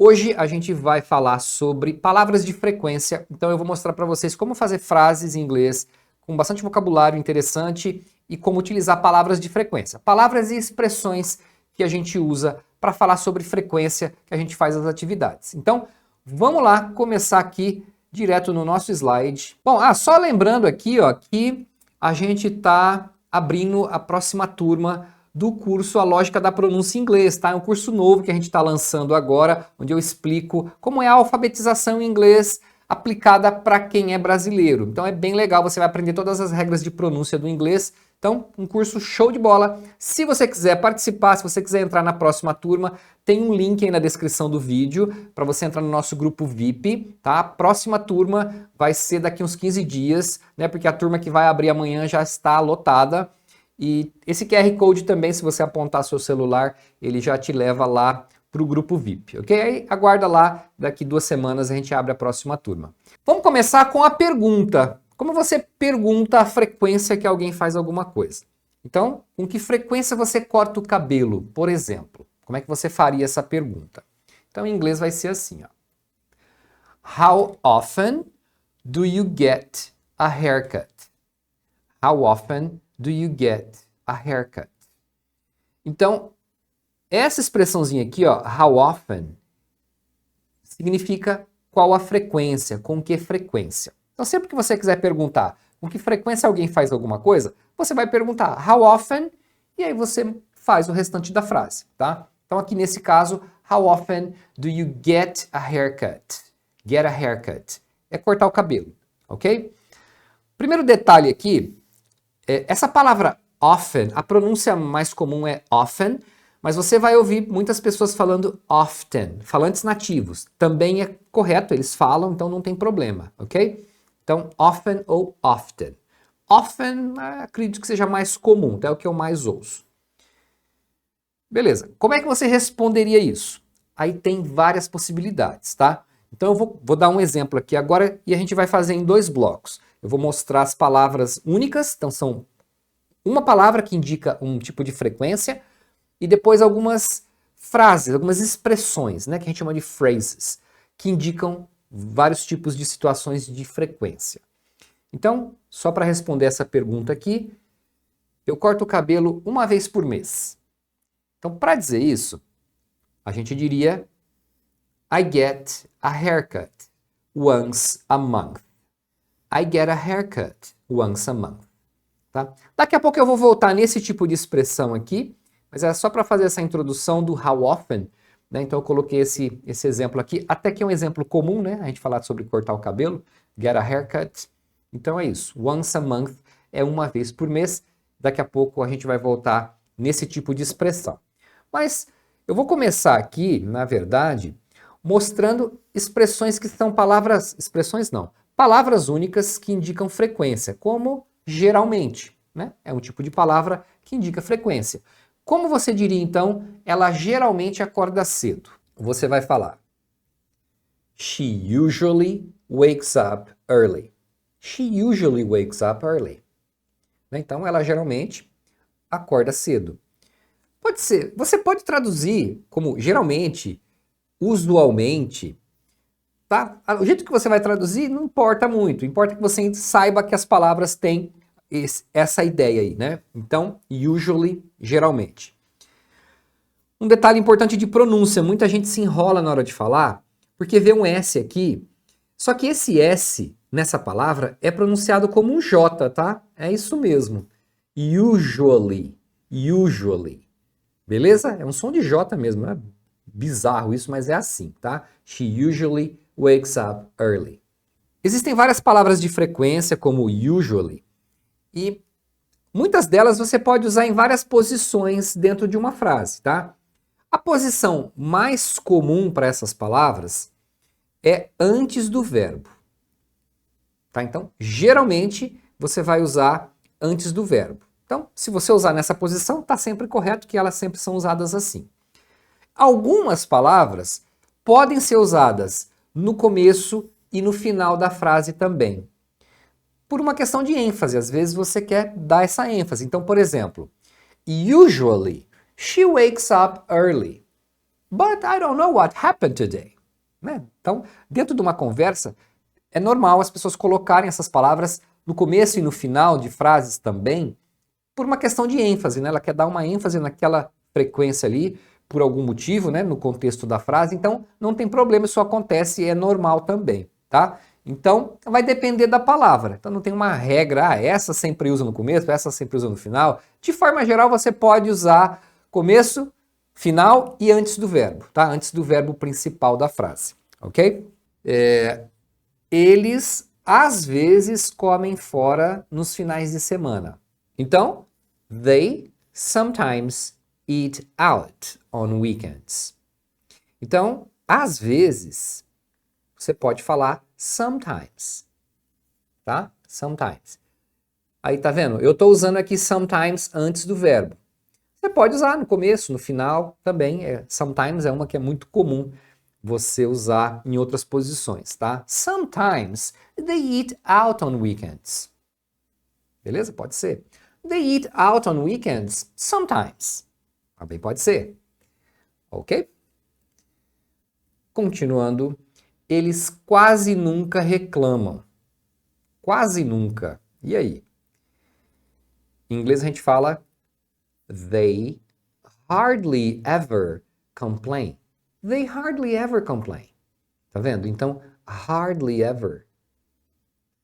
Hoje a gente vai falar sobre palavras de frequência, então eu vou mostrar para vocês como fazer frases em inglês com bastante vocabulário interessante e como utilizar palavras de frequência. Palavras e expressões que a gente usa para falar sobre frequência que a gente faz as atividades. Então, vamos lá começar aqui direto no nosso slide. Bom, só lembrando aqui, ó, que a gente está abrindo a próxima turma do curso A Lógica da Pronúncia em Inglês, tá? É um curso novo que a gente está lançando agora, onde eu explico como é a alfabetização em inglês aplicada para quem é brasileiro. Então é bem legal, você vai aprender todas as regras de pronúncia do inglês. Então, um curso show de bola. Se você quiser participar, se você quiser entrar na próxima turma, tem um link aí na descrição do vídeo para você entrar no nosso grupo VIP, tá? A próxima turma vai ser daqui uns 15 dias, né? Porque a turma que vai abrir amanhã já está lotada. E esse QR Code também, se você apontar seu celular, ele já te leva lá para o grupo VIP, ok? Aí aguarda lá, daqui 2 semanas a gente abre a próxima turma. Vamos começar com a pergunta. Como você pergunta a frequência que alguém faz alguma coisa? Então, com que frequência você corta o cabelo, por exemplo? Como é que você faria essa pergunta? Então, em inglês vai ser assim, ó. How often do you get a haircut? How often do you get a haircut? Então, essa expressãozinha aqui, ó, how often, significa qual a frequência, com que frequência. Então, sempre que você quiser perguntar com que frequência alguém faz alguma coisa, você vai perguntar how often, e aí você faz o restante da frase, tá? Então, aqui nesse caso, how often do you get a haircut? Get a haircut. É cortar o cabelo, ok? Primeiro detalhe aqui, essa palavra often, a pronúncia mais comum é often, mas você vai ouvir muitas pessoas falando often, falantes nativos. Também é correto, eles falam, então não tem problema, ok? Então, often ou often. Often, acredito que seja mais comum, é o que eu mais ouço. Beleza, como é que você responderia isso? Aí tem várias possibilidades, tá? Então eu vou dar um exemplo aqui agora e a gente vai fazer em 2 blocos. Eu vou mostrar as palavras únicas, então são uma palavra que indica um tipo de frequência e depois algumas frases, algumas expressões, né, que a gente chama de phrases, que indicam vários tipos de situações de frequência. Então, só para responder essa pergunta aqui, eu corto o cabelo 1 vez por mês. Então, para dizer isso, a gente diria I get a haircut once a month. I get a haircut once a month. Tá? Daqui a pouco eu vou voltar nesse tipo de expressão aqui, mas é só para fazer essa introdução do how often, né? Então eu coloquei esse exemplo aqui, até que é um exemplo comum, né? A gente falar sobre cortar o cabelo, get a haircut. Então é isso, once a month é 1 vez por mês. Daqui a pouco a gente vai voltar nesse tipo de expressão. Mas eu vou começar aqui, na verdade, mostrando expressões que são palavras únicas que indicam frequência, como geralmente, né? É um tipo de palavra que indica frequência. Como você diria, então, ela geralmente acorda cedo? Você vai falar She usually wakes up early. She usually wakes up early. Então, ela geralmente acorda cedo. Pode ser, você pode traduzir como geralmente, usualmente, tá? O jeito que você vai traduzir não importa muito, importa que você saiba que as palavras têm essa ideia aí, né? Então, usually, geralmente. Um detalhe importante de pronúncia, muita gente se enrola na hora de falar, porque vê um S aqui, só que esse S nessa palavra é pronunciado como um J, tá? É isso mesmo. Usually, usually. Beleza? É um som de J mesmo, é bizarro isso, mas é assim, tá? She usually wakes up early. Existem várias palavras de frequência, como usually, e muitas delas você pode usar em várias posições dentro de uma frase, tá? A posição mais comum para essas palavras é antes do verbo. Tá? Então, geralmente, você vai usar antes do verbo. Então, se você usar nessa posição, está sempre correto que elas sempre são usadas assim. Algumas palavras podem ser usadas no começo e no final da frase também. Por uma questão de ênfase, às vezes você quer dar essa ênfase. Então, por exemplo, usually, she wakes up early. But I don't know what happened today. Né? Então, dentro de uma conversa, é normal as pessoas colocarem essas palavras no começo e no final de frases também, por uma questão de ênfase, né? Ela quer dar uma ênfase naquela frequência ali, por algum motivo, né? No contexto da frase, então não tem problema, isso acontece e é normal também, tá? Então, vai depender da palavra. Então não tem uma regra, essa sempre usa no começo, essa sempre usa no final. De forma geral, você pode usar começo, final e antes do verbo, tá? Antes do verbo principal da frase, ok? Eles às vezes comem fora nos finais de semana. Então, they sometimes eat out on weekends. Então, às vezes, você pode falar sometimes, tá? Sometimes. Aí, tá vendo? Eu estou usando aqui sometimes antes do verbo. Você pode usar no começo, no final também. Sometimes é uma que é muito comum você usar em outras posições, tá? Sometimes they eat out on weekends. Beleza? Pode ser. They eat out on weekends sometimes. Também pode ser. Ok? Continuando, eles quase nunca reclamam. Quase nunca. E aí? Em inglês a gente fala they hardly ever complain. They hardly ever complain. Tá vendo? Então, hardly ever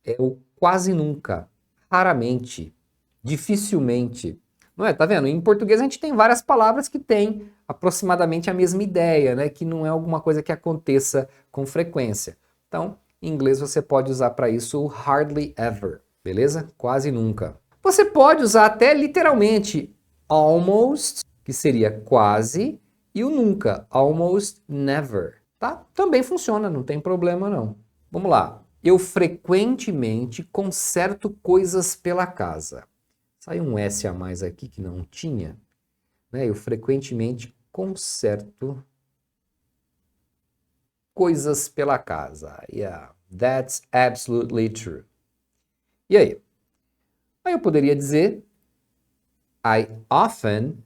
é o quase nunca, raramente, dificilmente. Não é? Tá vendo? Em português a gente tem várias palavras que têm aproximadamente a mesma ideia, né? Que não é alguma coisa que aconteça com frequência. Então, em inglês você pode usar para isso o hardly ever, beleza? Quase nunca. Você pode usar até literalmente almost, que seria quase, e o nunca, almost never, tá? Também funciona, não tem problema não. Vamos lá. Eu frequentemente conserto coisas pela casa. Saiu um S a mais aqui que não tinha. Né? Eu frequentemente conserto coisas pela casa. Yeah, that's absolutely true. E aí? Aí eu poderia dizer I often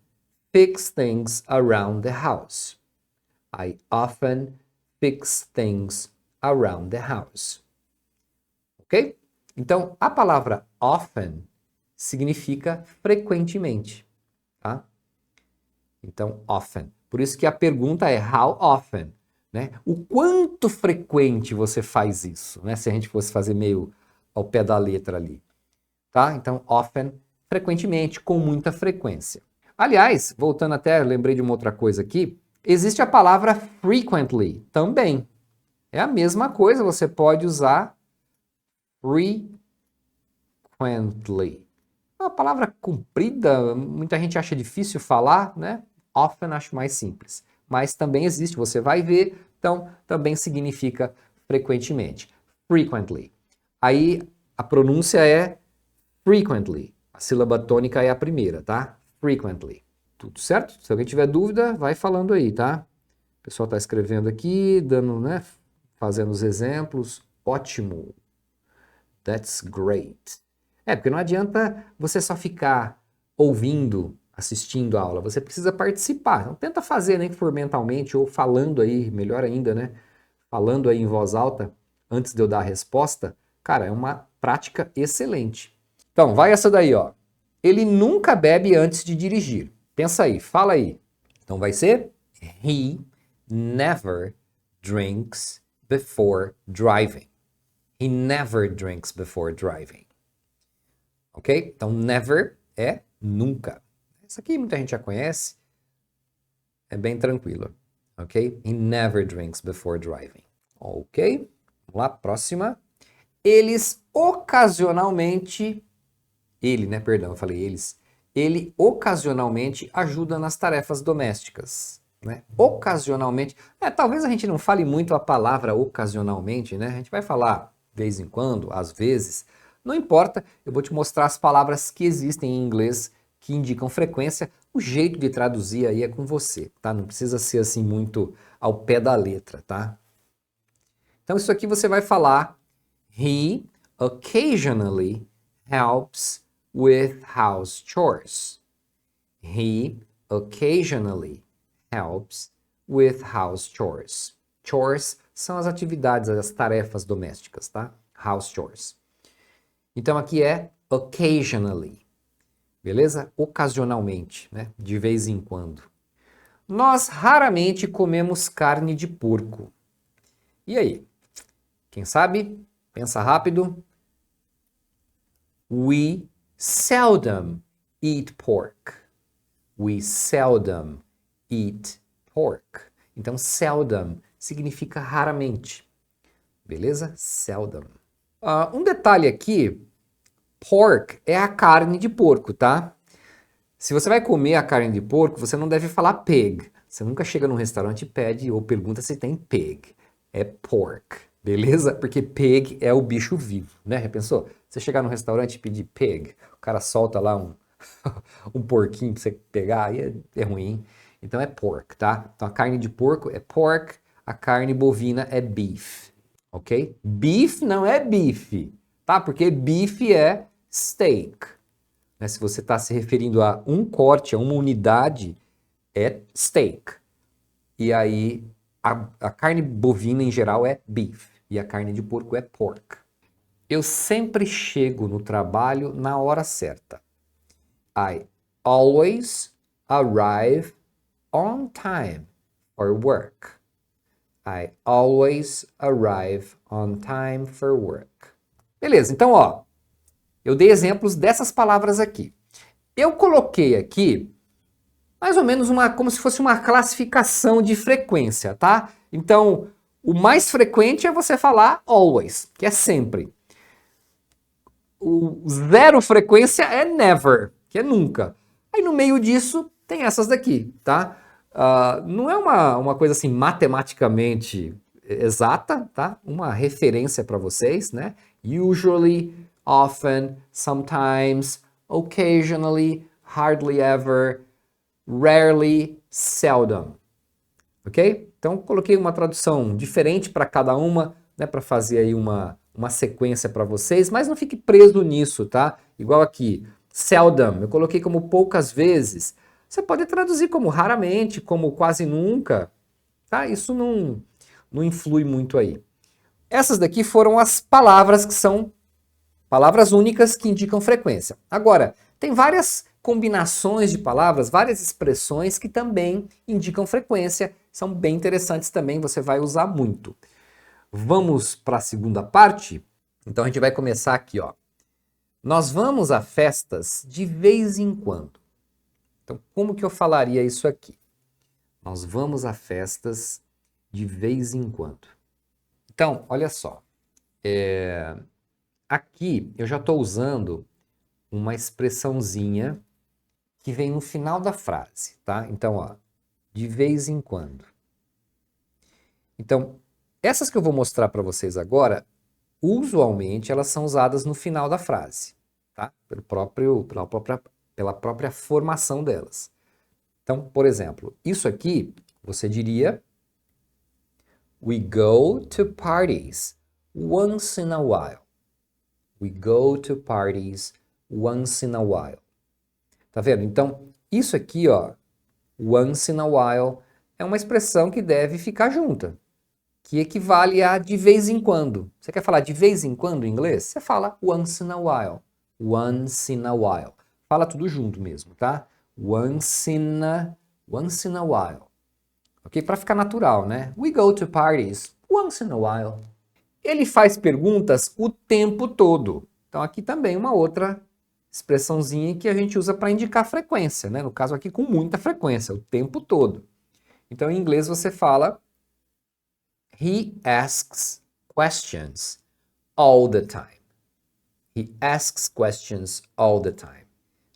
fix things around the house. I often fix things around the house. Ok? Então, a palavra often significa frequentemente, tá? Então, often. Por isso que a pergunta é how often, né? O quanto frequente você faz isso, né? Se a gente fosse fazer meio ao pé da letra ali, tá? Então, often, frequentemente, com muita frequência. Aliás, voltando até, lembrei de uma outra coisa aqui, existe a palavra frequently também. É a mesma coisa, você pode usar frequently. É uma palavra comprida, muita gente acha difícil falar, né? Often acho mais simples. Mas também existe, você vai ver, então também significa frequentemente. Frequently. Aí a pronúncia é frequently. A sílaba tônica é a primeira, tá? Frequently. Tudo certo? Se alguém tiver dúvida, vai falando aí, tá? O pessoal está escrevendo aqui, dando, né? Fazendo os exemplos. Ótimo. That's great. Porque não adianta você só ficar ouvindo, assistindo a aula, você precisa participar. Então tenta fazer, nem que for mentalmente ou falando aí, melhor ainda, né? Falando aí em voz alta, antes de eu dar a resposta. Cara, é uma prática excelente. Então, vai essa daí, ó. Ele nunca bebe antes de dirigir. Pensa aí, fala aí. Então vai ser He never drinks before driving. He never drinks before driving. Ok? Então, never é nunca. Isso aqui muita gente já conhece. É bem tranquilo. Ok? He never drinks before driving. Ok? Vamos lá, próxima. Eles ocasionalmente... Ele, né? Perdão, eu falei eles. Ele ocasionalmente ajuda nas tarefas domésticas. Né? Ocasionalmente. Talvez a gente não fale muito a palavra ocasionalmente, né? A gente vai falar de vez em quando, às vezes. Não importa, eu vou te mostrar as palavras que existem em inglês que indicam frequência. O jeito de traduzir aí é com você, tá? Não precisa ser assim muito ao pé da letra, tá? Então isso aqui você vai falar He occasionally helps with house chores. He occasionally helps with house chores. Chores são as atividades, as tarefas domésticas, tá? House chores. Então aqui é occasionally, beleza? Ocasionalmente, né? De vez em quando. Nós raramente comemos carne de porco. E aí? Quem sabe? Pensa rápido. We seldom eat pork. We seldom eat pork. Então, seldom significa raramente. Beleza? Seldom. Um detalhe aqui. Pork é a carne de porco, tá? Se você vai comer a carne de porco, você não deve falar pig. Você nunca chega num restaurante e pede ou pergunta se tem pig. É pork, beleza? Porque pig é o bicho vivo, né? Já pensou? Você chegar num restaurante e pedir pig, o cara solta lá um porquinho pra você pegar, aí é ruim. Então é pork, tá? Então a carne de porco é pork, a carne bovina é beef, ok? Beef não é bife, tá? Porque beef é steak. Né? Se você está se referindo a um corte, a uma unidade, é steak. E aí a carne bovina em geral é beef e a carne de porco é pork. Eu sempre chego no trabalho na hora certa. I always arrive on time for work. I always arrive on time for work. Beleza, então ó, eu dei exemplos dessas palavras aqui. Eu coloquei aqui mais ou menos como se fosse uma classificação de frequência, tá? Então, o mais frequente é você falar always, que é sempre. O zero frequência é never, que é nunca. Aí no meio disso tem essas daqui, tá? Não é uma coisa assim matematicamente exata, tá? Uma referência para vocês, né? Usually, often, sometimes, occasionally, hardly ever, rarely, seldom. Ok? Então coloquei uma tradução diferente para cada uma, né? Para fazer aí uma sequência para vocês, mas não fique preso nisso, tá? Igual aqui, seldom, eu coloquei como poucas vezes. Você pode traduzir como raramente, como quase nunca, tá? Isso não influi muito aí. Essas daqui foram as palavras que são palavras únicas que indicam frequência. Agora, tem várias combinações de palavras, várias expressões que também indicam frequência, são bem interessantes também, você vai usar muito. Vamos para a segunda parte? Então a gente vai começar aqui, ó. Nós vamos a festas de vez em quando. Então, como que eu falaria isso aqui? Nós vamos a festas de vez em quando. Então, olha só. Aqui eu já estou usando uma expressãozinha que vem no final da frase, tá? Então, ó, de vez em quando. Então, essas que eu vou mostrar para vocês agora, usualmente elas são usadas no final da frase, tá? Pela própria formação delas. Então, por exemplo, isso aqui você diria: We go to parties once in a while. We go to parties once in a while. Tá vendo? Então, isso aqui, ó, once in a while, é uma expressão que deve ficar junta, que equivale a de vez em quando. Você quer falar de vez em quando em inglês? Você fala once in a while. Once in a while. Fala tudo junto mesmo, tá? Once in a while. Ok? Para ficar natural, né? We go to parties once in a while. Ele faz perguntas o tempo todo. Então aqui também uma outra expressãozinha que a gente usa para indicar frequência, né? No caso aqui com muita frequência, o tempo todo. Então em inglês você fala He asks questions all the time. He asks questions all the time.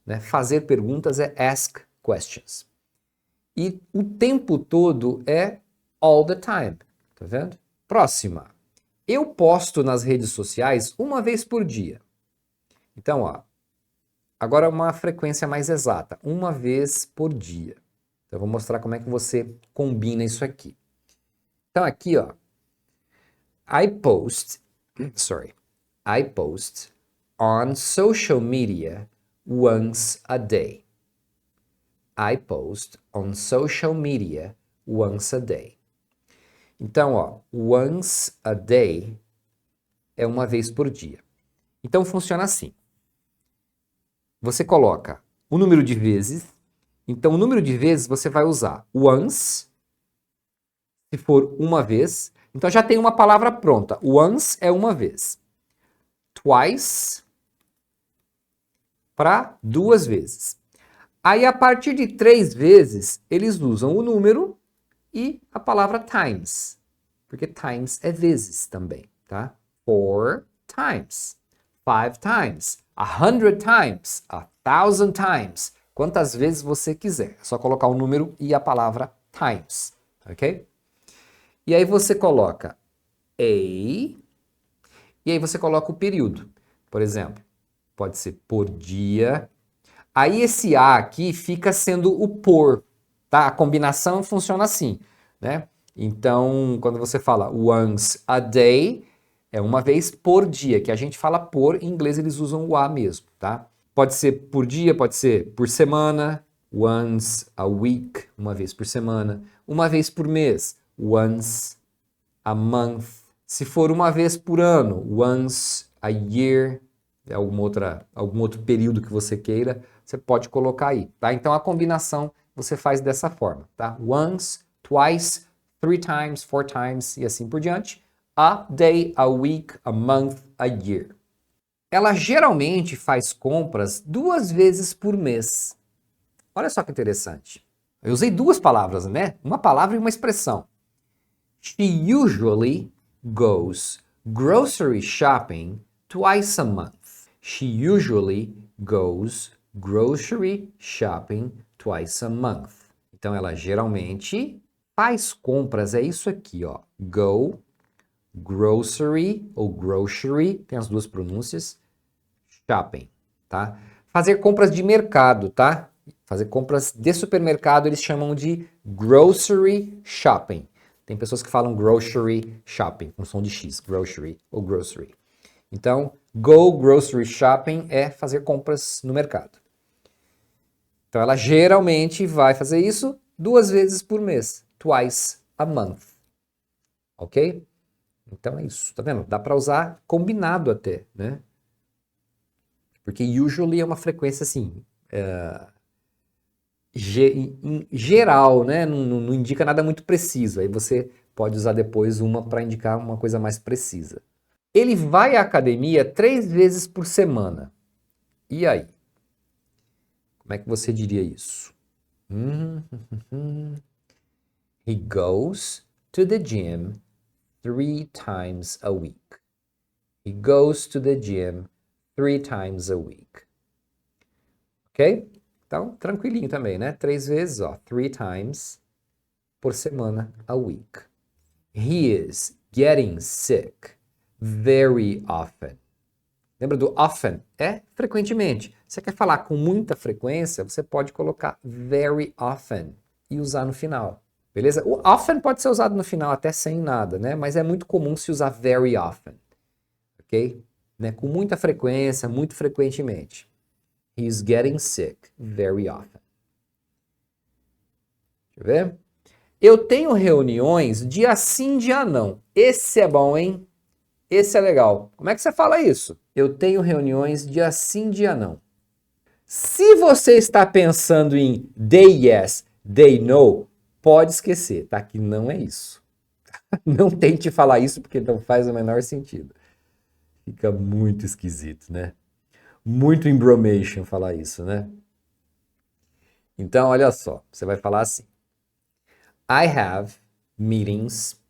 Né? Fazer perguntas é ask questions. E o tempo todo é all the time. Tá vendo? Próxima. Eu posto nas redes sociais uma vez por dia. Então, ó, agora uma frequência mais exata, uma vez por dia. Então, eu vou mostrar como é que você combina isso aqui. Então, aqui, ó, I post on social media once a day. I post on social media once a day. Então, ó, once a day é uma vez por dia. Então, funciona assim. Você coloca o número de vezes. Então, o número de vezes você vai usar once, se for uma vez. Então, já tem uma palavra pronta. Once é uma vez. Twice, para 2 vezes. Aí, a partir de 3 vezes, eles usam o número e a palavra times. Porque times é vezes também, tá? 4 times, 5 times, 100 times, 1,000 times. Quantas vezes você quiser. É só colocar o número e a palavra times, ok? E aí você coloca a, e aí você coloca o período. Por exemplo, pode ser por dia. Aí esse a aqui fica sendo o por, tá? A combinação funciona assim, né? Então, quando você fala once a day, é uma vez por dia, que a gente fala por, em inglês eles usam o a mesmo, tá? Pode ser por dia, pode ser por semana, once a week, uma vez por semana, uma vez por mês, once a month. Se for uma vez por ano, once a year, algum outro período que você queira, você pode colocar aí, tá? Então a combinação você faz dessa forma, tá? Once, twice, 3 times, 4 times e assim por diante. A day, a week, a month, a year. Ela geralmente faz compras 2 vezes por mês. Olha só que interessante. Eu usei 2 palavras, né? Uma palavra e uma expressão. She usually goes grocery shopping twice a month. She usually goes grocery shopping twice a month. Então ela geralmente faz compras, é isso aqui, ó. Go, grocery ou grocery, tem as 2 pronúncias, shopping, tá? Fazer compras de mercado, tá? Fazer compras de supermercado eles chamam de grocery shopping. Tem pessoas que falam grocery shopping, com som de X, grocery ou grocery. Então, go grocery shopping é fazer compras no mercado. Então, ela geralmente vai fazer isso 2 vezes por mês, twice a month. Ok? Então é isso, tá vendo? Dá para usar combinado até, né? Porque usually é uma frequência assim, em geral, né? Não indica nada muito preciso. Aí você pode usar depois uma para indicar uma coisa mais precisa. Ele vai à academia 3 vezes por semana. E aí? Como é que você diria isso? He goes to the gym 3 times a week. He goes to the gym 3 times a week. Ok? Então, tranquilinho também, né? 3 vezes, ó. 3 times por semana a week. He is getting sick very often. Lembra do often? É frequentemente. Você quer falar com muita frequência, você pode colocar very often e usar no final. Beleza? O often pode ser usado no final até sem nada, né? Mas é muito comum se usar very often. Ok? Né? Com muita frequência, muito frequentemente. He's getting sick very often. Deixa eu ver. Eu tenho reuniões dia sim, dia não. Esse é bom, hein? Esse é legal. Como é que você fala isso? Eu tenho reuniões dia sim, dia não. Se você está pensando em day yes, day no, pode esquecer, tá? Que não é isso. Não tente falar isso porque não faz o menor sentido. Fica muito esquisito, né? Muito embromation falar isso, né? Então, olha só, você vai falar assim. I have meetings.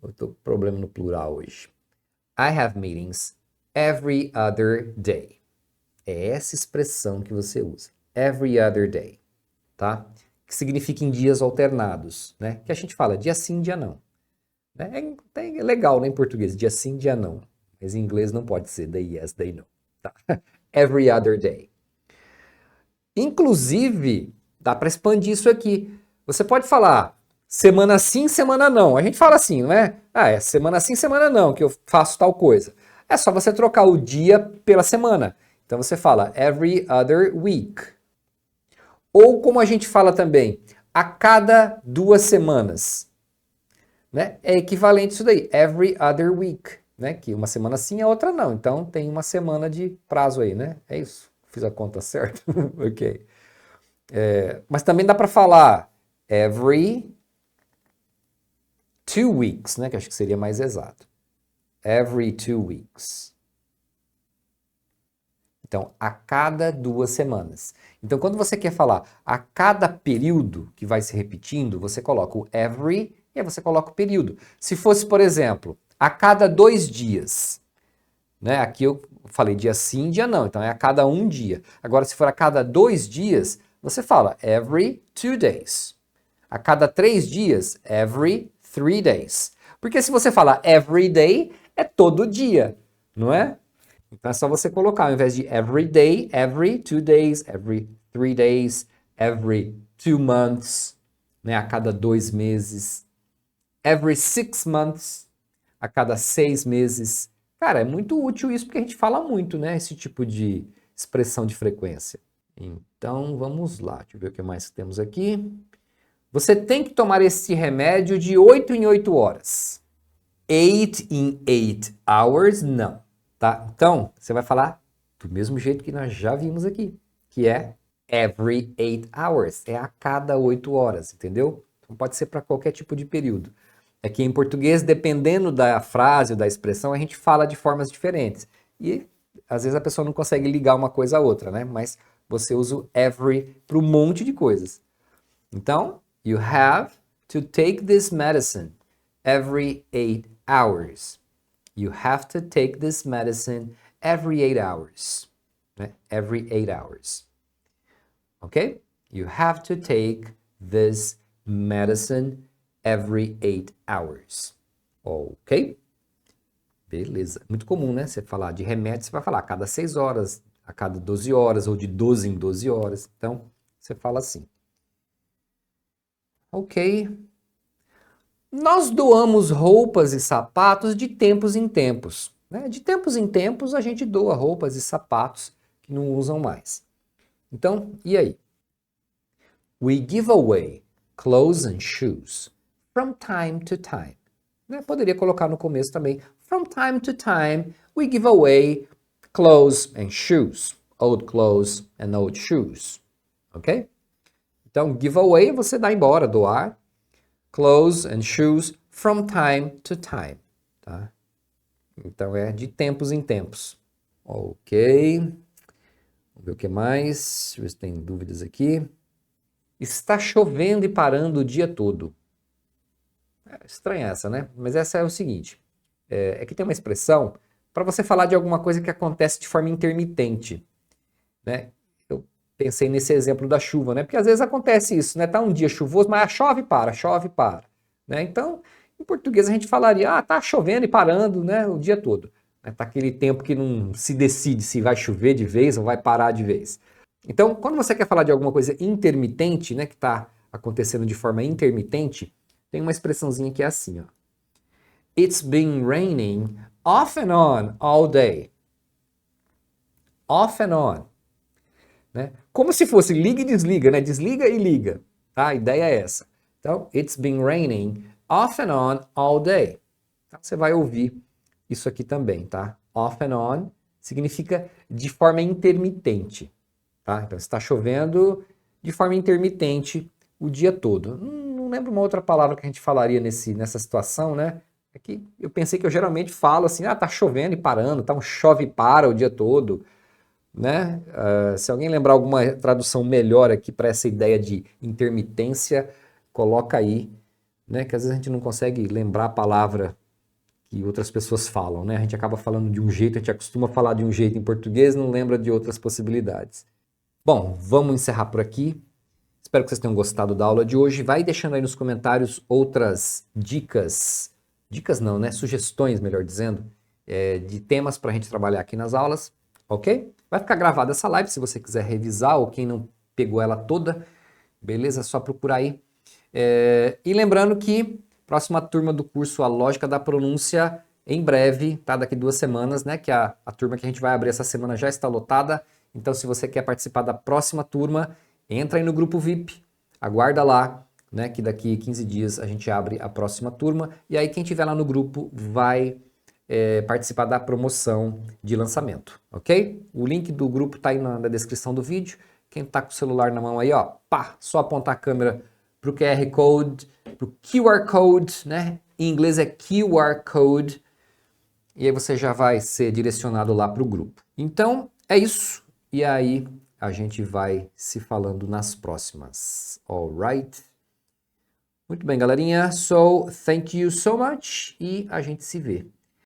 Eu tô com problema no plural hoje. I have meetings every other day. É essa expressão que você usa. Every other day, tá? Que significa em dias alternados, né? Que a gente fala dia sim, dia não. É legal, né, em português, dia sim, dia não. Mas em inglês não pode ser day yes, day no. Tá? Every other day. Inclusive, dá para expandir isso aqui. Você pode falar semana sim, semana não. A gente fala assim, não é? Ah, é semana sim, semana não, que eu faço tal coisa. É só você trocar o dia pela semana. Então você fala every other week. Ou como a gente fala também, a cada 2 semanas, né? É equivalente isso daí, every other week, né? Que uma semana sim, a outra não. Então tem uma semana de prazo aí, né? É isso. Fiz a conta certa? Ok. Mas também dá para falar every 2 weeks, né? Que acho que seria mais exato. Every 2 weeks. Então, a cada 2 semanas. Então, quando você quer falar a cada período que vai se repetindo, você coloca o every e aí você coloca o período. Se fosse, por exemplo, a cada 2 dias, né? Aqui eu falei dia sim, dia não, então é a cada 1 dia. Agora, se for a cada 2 dias, você fala every 2 days. A cada 3 dias, every 3 days. Porque se você falar every day, é todo dia, não é? Então é só você colocar, ao invés de every day, every 2 days, every 3 days, every 2 months, né? A cada 2 meses, every 6 months, a cada 6 meses. Cara, é muito útil isso porque a gente fala muito, né? Esse tipo de expressão de frequência. Então vamos lá, deixa eu ver o que mais temos aqui. Você tem que tomar esse remédio de 8 em 8 horas. 8 in 8 hours, não. Tá? Então, você vai falar do mesmo jeito que nós já vimos aqui, que é every 8 hours, é a cada 8 horas, entendeu? Então pode ser para qualquer tipo de período. É que em português, dependendo da frase ou da expressão, a gente fala de formas diferentes. E às vezes a pessoa não consegue ligar uma coisa à outra, né? Mas você usa o every para um monte de coisas. Então, you have to take this medicine every 8 hours. You have to take this medicine every 8 hours. Né? Every 8 hours. Ok? You have to take this medicine every 8 hours. Ok? Beleza. Muito comum, né? Você falar de remédio, você vai falar a cada 6 horas, a cada 12 horas, ou de 12 em 12 horas. Então, você fala assim. Ok. Nós doamos roupas e sapatos de tempos em tempos. Né? De tempos em tempos a gente doa roupas e sapatos que não usam mais. Então, e aí? We give away clothes and shoes from time to time. Né? Poderia colocar no começo também. From time to time, we give away clothes and shoes. Old clothes and old shoes. Ok? Então, give away, você dá embora, doar. Clothes and shoes from time to time. Tá? Então é de tempos em tempos. Ok. Vamos ver o que mais. Deixa eu ver se tem dúvidas aqui. Está chovendo e parando o dia todo. Estranha essa, né? Mas essa é o seguinte. É que tem uma expressão para você falar de alguma coisa que acontece de forma intermitente. Né? Eu pensei nesse exemplo da chuva, né? Porque às vezes acontece isso, né? Tá um dia chuvoso, mas chove e para, chove e para. Né? Então, em português a gente falaria, tá chovendo e parando, né, o dia todo. Tá aquele tempo que não se decide se vai chover de vez ou vai parar de vez. Então, quando você quer falar de alguma coisa intermitente, né, que está acontecendo de forma intermitente, tem uma expressãozinha que é assim, ó. It's been raining off and on all day. Off and on. Né? Como se fosse liga e desliga, né? Desliga e liga. Tá? A ideia é essa. Então, it's been raining off and on all day. Então, você vai ouvir isso aqui também, tá? Off and on significa de forma intermitente, tá? Então, está chovendo de forma intermitente o dia todo. Não lembro uma outra palavra que a gente falaria nessa situação, né? É que eu pensei que eu geralmente falo assim, tá chovendo e parando, tá um chove e para o dia todo, né? Se alguém lembrar alguma tradução melhor aqui para essa ideia de intermitência, coloca aí, né? Que às vezes a gente não consegue lembrar a palavra que outras pessoas falam, né? A gente acaba falando de um jeito, a gente acostuma falar de um jeito em português, não lembra de outras possibilidades. Bom, vamos encerrar por aqui. Espero que vocês tenham gostado da aula de hoje. Vai deixando aí nos comentários outras dicas não, né? Sugestões, melhor dizendo, de temas para a gente trabalhar aqui nas aulas, ok? Vai ficar gravada essa live se você quiser revisar ou quem não pegou ela toda, beleza? É só procurar aí. E lembrando que próxima turma do curso A Lógica da Pronúncia em breve, tá? Daqui 2 semanas, né? Que a turma que a gente vai abrir essa semana já está lotada. Então, se você quer participar da próxima turma, entra aí no grupo VIP, aguarda lá, né, que daqui 15 dias a gente abre a próxima turma, e aí quem tiver lá no grupo vai participar da promoção de lançamento, ok? O link do grupo tá aí na descrição do vídeo. Quem tá com o celular na mão aí, ó, pá, só apontar a câmera pro QR Code, pro QR Code, né? Em inglês é QR Code, e aí você já vai ser direcionado lá pro grupo. Então, é isso. E aí a gente vai se falando nas próximas. Alright? Muito bem, galerinha. So, thank you so much e a gente se vê.